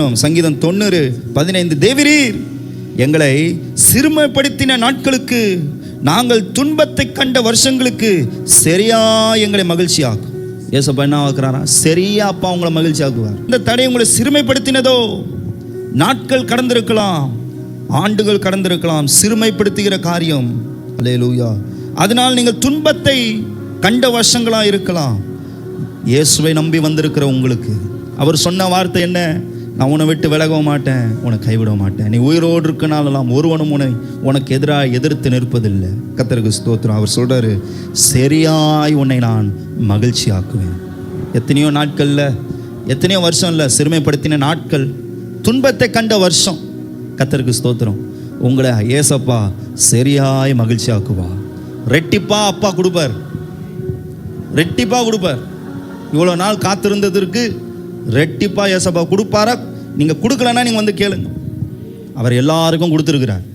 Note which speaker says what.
Speaker 1: சங்கீதம் 90:15, தேவரீர் எங்களை சிறுமைப்படுத்தின நாட்களுக்கு, நாங்கள் துன்பத்தை கண்ட வருஷங்களுக்கு சரியா எங்களை மகிழ்ச்சி ஆக்கும். ஏசப்பா என்ன ஆக்குறாரா? சரியா அப்பா உங்களை மகிழ்ச்சி ஆக்குவார். இந்த தடை உங்களை சிறுமைப்படுத்தினதோ, நாட்கள் கடந்திருக்கலாம், ஆண்டுகள் கடந்திருக்கலாம், சிறுமைப்படுத்துகிற காரியம். அல்லேலூயா. அதனால் நீங்கள் துன்பத்தை கண்ட வருஷங்களா இருக்கலாம். இயேசுவை நம்பி வந்திருக்கிற உங்களுக்கு அவர் சொன்ன வார்த்தை என்ன? நான் உன்னை விட்டு விலக மாட்டேன், உன்னை கைவிட மாட்டேன். நீ உயிரோடு இருக்கனாலலாம் ஒருவனும் உனக்கு எதிராக எதிர்த்து நிற்பதில்லை. கர்த்தருக்கு ஸ்தோத்திரம். அவர் சொல்றாரு, சரியாய் உன்னை நான் மகிழ்ச்சி ஆக்குவேன். எத்தனையோ நாட்களில், எத்தனையோ வருஷம் இல்லை, சிறுமைப்படுத்தின நாட்கள், துன்பத்தை கண்ட வருஷம். கர்த்தருக்கு ஸ்தோத்திரம். உங்களை ஏசப்பா சரியாய் மகிழ்ச்சி ஆக்குவா. ரெட்டிப்பா அப்பா கொடுப்பார், ரெட்டிப்பா கொடுப்பார். இவ்வளோ நாள் காத்திருந்ததற்கு ரெட்டிப்பா ஏசப்பா கொடுப்பாரா? நீங்கள் கொடுக்கலன்னா நீங்கள் வந்து கேளுங்க. அவர் எல்லாருக்கும் கொடுத்துருக்கிறார்.